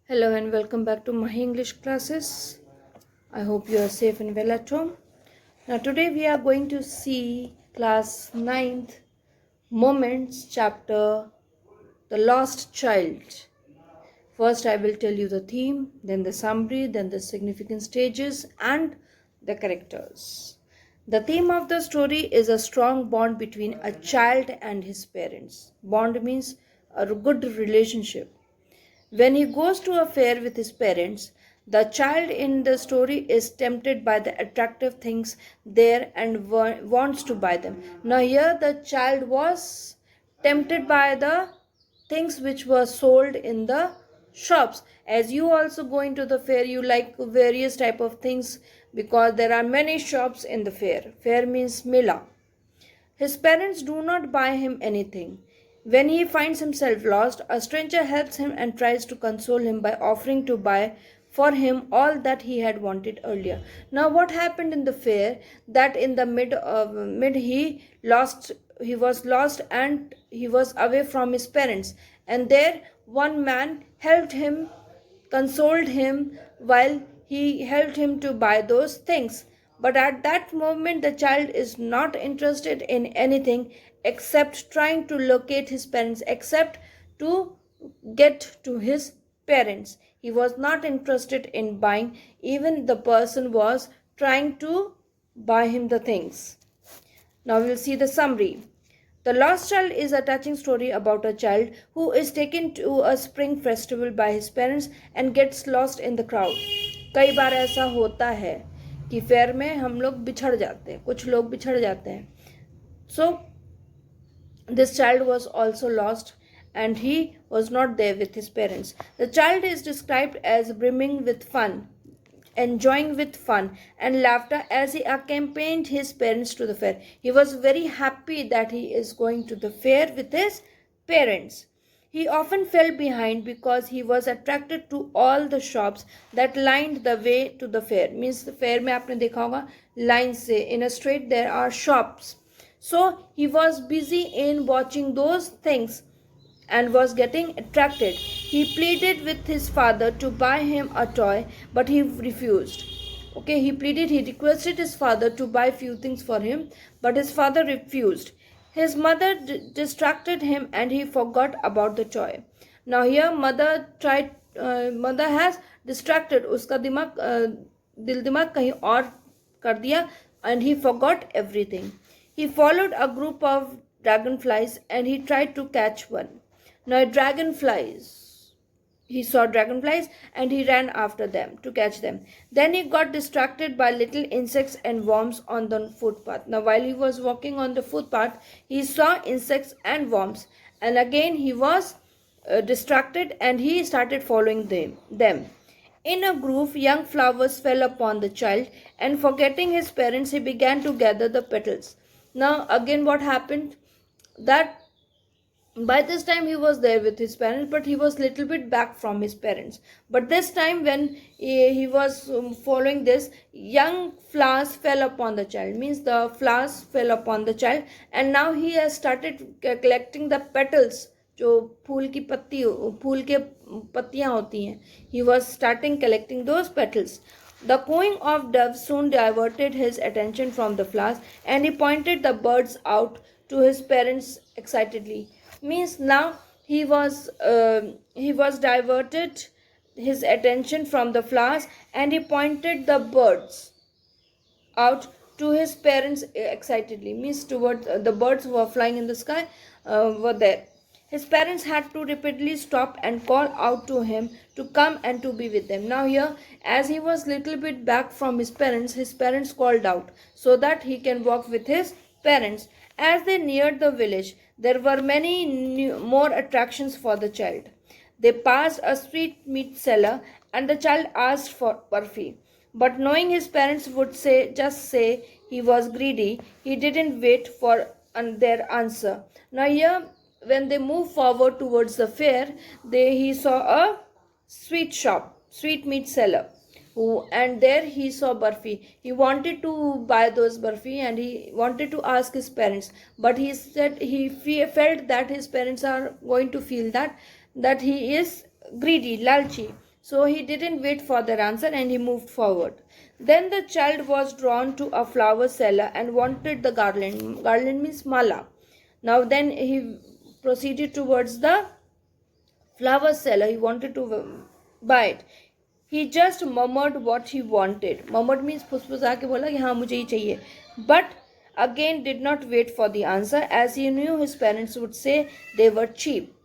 Hello and welcome back to my English classes. I hope you are safe and well at home. Now today we are going to see class 9th Moments chapter The Lost Child. First I will tell you the theme, then the summary, then the significant stages and the characters. The theme of the story is a strong bond between a child and his parents. Bond means a good relationship. When he goes to a fair with his parents, the child in the story is tempted by the attractive things there and wants to buy them. Now, here the child was tempted by the things which were sold in the shops. As you also go into the fair, you like various type of things because there are many shops in the fair. Fair means mela. His parents do not buy him anything. When he finds himself lost, a stranger helps him and tries to console him by offering to buy for him all that he had wanted earlier. Now, what happened in the fair? That in the mid he was lost and he was away from his parents. And there, one man helped him, consoled him while he helped him to buy those things. But at that moment, the child is not interested in anything except trying to locate his parents, except to get to his parents. He was not interested in buying, even the person was trying to buy him the things. Now we'll see the summary. The Lost Child is a touching story about a child who is taken to a spring festival by his parents and gets lost in the crowd. कई बार ऐसा होता है कि fair में हम लोग बिछड़ जाते हैं, कुछ लोग बिछड़ जाते हैं. So this child was also lost and he was not there with his parents. The child is described as brimming with fun, enjoying with fun and laughter as he accompanied his parents to the fair. He was very happy that he is going to the fair with his parents. He often fell behind because he was attracted to all the shops that lined the way to the fair. Means the fair में आपने देखा होगा line से in a straight there are shops. So he was busy in watching those things and was getting attracted. He pleaded with his father to buy him a toy, but he refused. Okay, he requested his father to buy few things for him, but his father refused. His mother distracted him and he forgot about the toy. Now here mother has distracted, उसका दिल दिमाग कहीं और कर दिया and he forgot everything. He followed a group of dragonflies and he tried to catch one. Now he saw dragonflies and he ran after them to catch them. Then he got distracted by little insects and worms on the footpath. Now while he was walking on the footpath, he saw insects and worms and again he was distracted and he started following them. In a groove, young flowers fell upon the child and forgetting his parents, he began to gather the petals. Now again what happened? That by this time he was there with his parents, but he was little bit back from his parents. But this time when he was following this, young flowers fell upon the child. Means the flowers fell upon the child and now he has started collecting the petals. जो फूल की पत्तियां होती हैं. He was starting collecting those petals. The cooing of doves soon diverted his attention from the flowers and he pointed the birds out to his parents excitedly. Means now he was diverted his attention from the flowers and he pointed the birds out to his parents excitedly. Means towards the birds who were flying in the sky were there. His parents had to repeatedly stop and call out to him to come and to be with them. Now here, as he was little bit back from his parents called out so that he can walk with his parents. As they neared the village, there were many more attractions for the child. They passed a sweetmeat seller and the child asked for burfi. But knowing his parents would just say he was greedy, he didn't wait for their answer. Now here, when they moved forward towards the fair, he saw a sweet meat seller. And there he saw burfi. He wanted to buy those burfi and he wanted to ask his parents. But he said he felt that his parents are going to feel that he is greedy, lalchi. So he didn't wait for their answer and he moved forward. Then the child was drawn to a flower seller and wanted the garland. Garland means mala. Now then he proceeded towards the flower seller. He wanted to buy it. He just murmured what he wanted. Murmured means फुसफुसा के बोला कि हाँ मुझे ही चाहिए. But again did not wait for the answer, as he knew his parents would say they were cheap.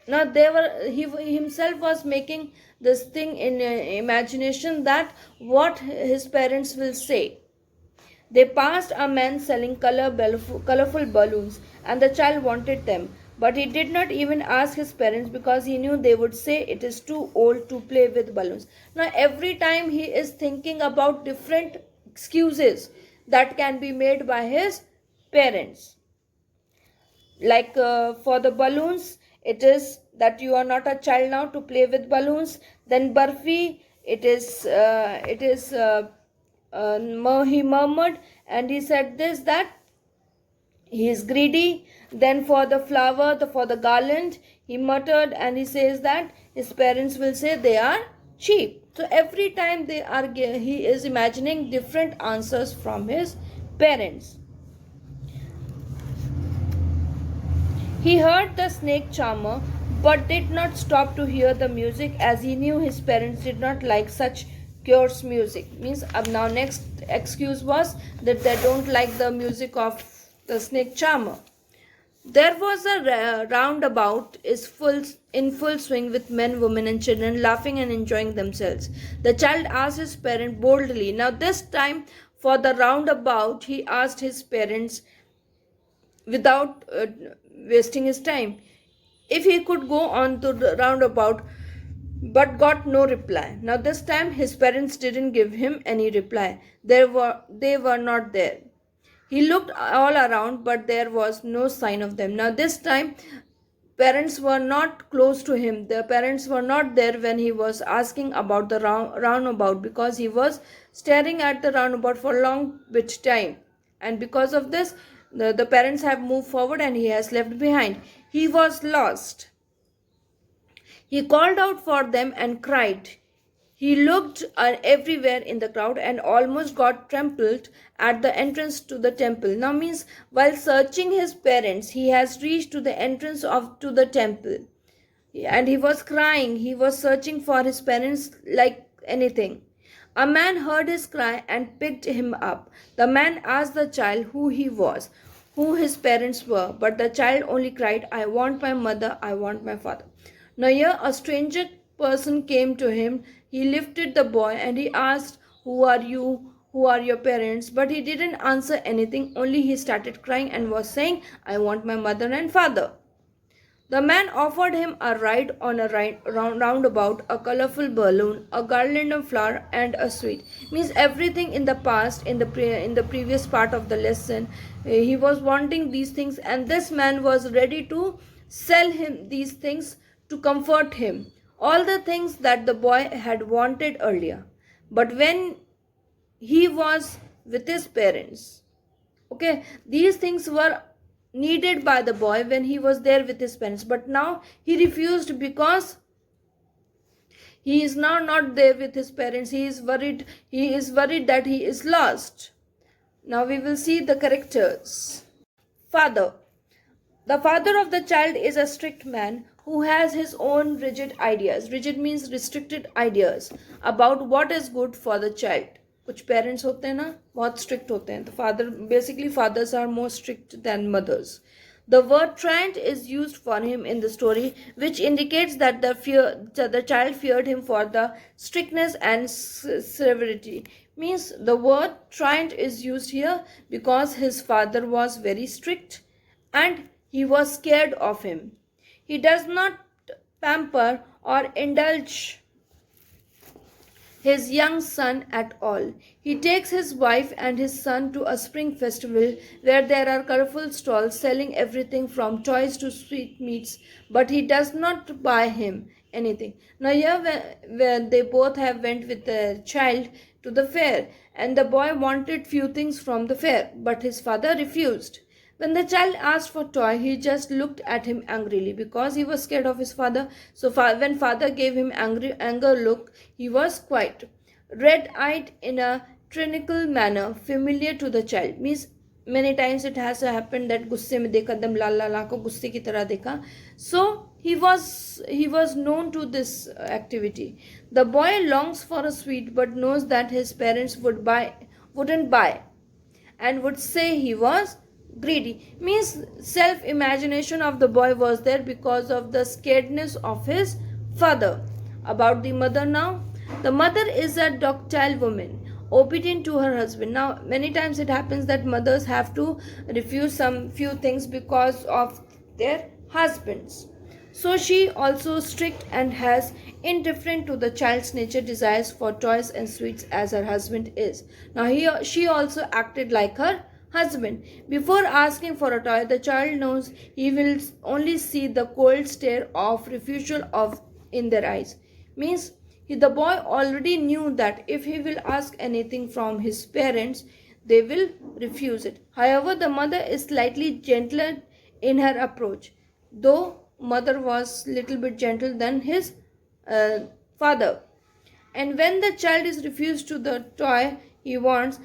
Now he himself was making this thing in imagination, that what his parents will say. They passed a man selling colorful balloons, and the child wanted them. But he did not even ask his parents, because he knew they would say it is too old to play with balloons. Now every time he is thinking about different excuses that can be made by his parents. Like for the balloons, it is that you are not a child now to play with balloons. Then barfi, he murmured and he said this, that he is greedy. Then for the flower, for the garland, he muttered and he says that his parents will say they are cheap. So every time he is imagining different answers from his parents. He heard the snake charmer, but did not stop to hear the music, as he knew his parents did not like such coarse music. Means now next excuse was that they don't like the music of the snake charmer. There was a roundabout in full swing, with men, women and children laughing and enjoying themselves. The child asked his parent boldly. Now this time for the roundabout he asked his parents without wasting his time if he could go on to the roundabout, but got no reply. Now this time his parents didn't give him any reply. They were not there. He looked all around, but there was no sign of them. Now this time parents were not close to him. The parents were not there when he was asking about the roundabout, because he was staring at the roundabout for a long bit time, and because of this the parents have moved forward and he has left behind. He was lost. He called out for them and cried. He looked everywhere in the crowd and almost got trampled at the entrance to the temple. Now means while searching his parents, he has reached to the entrance to the temple. And he was crying. He was searching for his parents like anything. A man heard his cry and picked him up. The man asked the child who he was, who his parents were, but the child only cried, I want my mother, I want my father. Now here a stranger person came to him. He lifted the boy and he asked, who are you? Who are your parents? But he didn't answer anything, only he started crying and was saying, I want my mother and father. The man offered him a ride on a roundabout, a colorful balloon, a garland of flower, and a sweet. Means everything in the past, in the previous part of the lesson, he was wanting these things, and this man was ready to sell him these things to comfort him. All the things that the boy had wanted earlier. But when he was with his parents, okay, these things were needed by the boy when he was there with his parents, but now he refused because he is now not there with his parents. He is worried that he is lost. Now we will see the characters. Father. The father of the child is a strict man who has his own rigid ideas. Rigid means restricted ideas about what is good for the child. कुछ parents होते हैं ना बहुत strict होते हैं, तो fathers are more strict than mothers. The word truant is used for him in the story, which indicates that the child feared him for the strictness and severity. Means the word truant is used here because his father was very strict and he was scared of him. He does not pamper or indulge his young son at all. He takes his wife and his son to a spring festival where there are colorful stalls selling everything from toys to sweetmeats, but he does not buy him anything. Now here where they both have went with the child to the fair, and the boy wanted few things from the fair, but his father refused. When the child asked for toy, he just looked at him angrily because he was scared of his father. So when father gave him anger look, he was quiet, red-eyed in a tyrannical manner familiar to the child. Means many times it has happened that गुस्से में देखा दम लाल लाल आंखों गुस्से की तरह देखा. So he was known to this activity. The boy longs for a sweet but knows that his parents wouldn't buy and would say he was greedy. Means self imagination of the boy was there because of the scaredness of his father. About the mother now. The mother is a docile woman, obedient to her husband. Now many times it happens that mothers have to refuse some few things because of their husbands. So she also strict and has indifferent to the child's nature desires for toys and sweets as her husband is. Now she also acted like her husband. Before asking for a toy, the child knows he will only see the cold stare of refusal of in their eyes. Means the boy already knew that if he will ask anything from his parents, they will refuse it. However, the mother is slightly gentler in her approach, though mother was little bit gentle than his father. And when the child is refused to the toy he wants,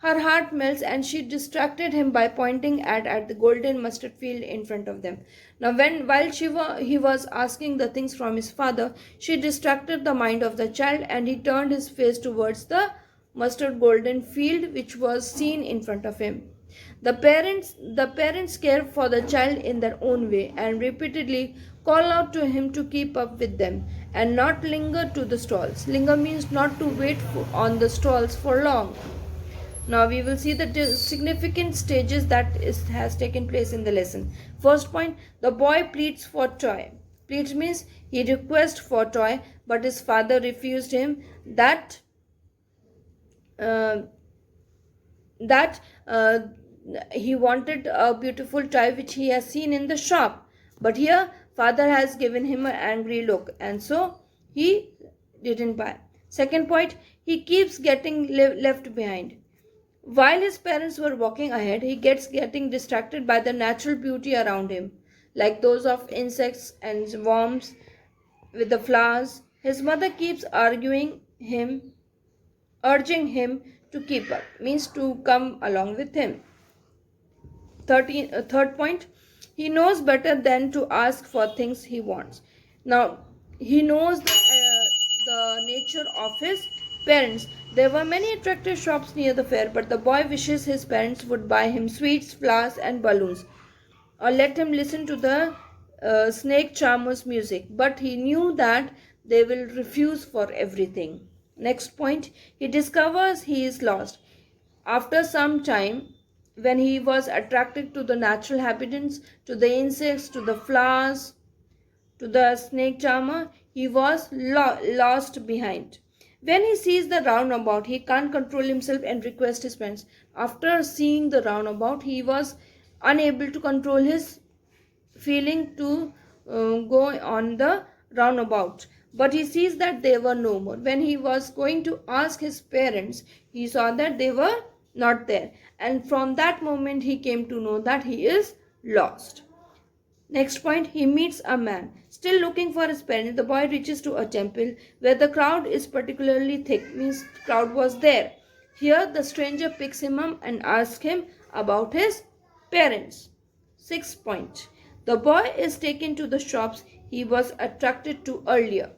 her heart melts and she distracted him by pointing at the golden mustard field in front of them. Now while he was asking the things from his father, she distracted the mind of the child and he turned his face towards the mustard golden field which was seen in front of him. The parents care for the child in their own way and repeatedly call out to him to keep up with them and not linger to the stalls. Linger means not to wait on the stalls for long. Now we will see the significant stages that has taken place in the lesson. First point, the boy pleads for toy. Pleads means he requests for toy, but his father refused him that he wanted a beautiful toy which he has seen in the shop. But here father has given him an angry look and so he didn't buy. Second point, he keeps getting left behind. While his parents were walking ahead, he getting distracted by the natural beauty around him, like those of insects and worms with the flowers. His mother keeps urging him to keep up, means to come along with him. Third point, he knows better than to ask for things he wants. Now, he knows the nature of his parents. There were many attractive shops near the fair, but the boy wishes his parents would buy him sweets, flowers, and balloons, or let him listen to the snake charmer's music. But he knew that they will refuse for everything. Next point, he discovers he is lost. After some time, when he was attracted to the natural inhabitants, to the insects, to the flowers, to the snake charmer, he was lost behind. When he sees the roundabout, he can't control himself and requests his parents. After seeing the roundabout, he was unable to control his feeling to go on the roundabout. But he sees that they were no more. When he was going to ask his parents, he saw that they were not there. And from that moment, he came to know that he is lost. Next point, he meets a man. Still looking for his parents, the boy reaches to a temple where the crowd is particularly thick, means the crowd was there. Here, the stranger picks him up and asks him about his parents. Sixth point, the boy is taken to the shops he was attracted to earlier.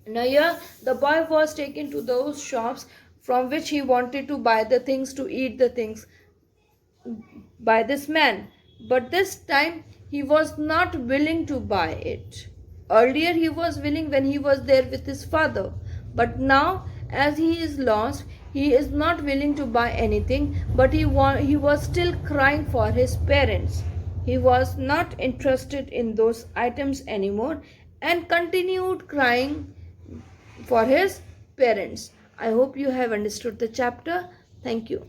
Now here, the boy was taken to those shops from which he wanted to buy the things, to eat the things by this man. But this time, he was not willing to buy it. Earlier he was willing when he was there with his father. But now, as he is lost, he is not willing to buy anything, but he was still crying for his parents. He was not interested in those items anymore and continued crying for his parents. I hope you have understood the chapter. Thank you.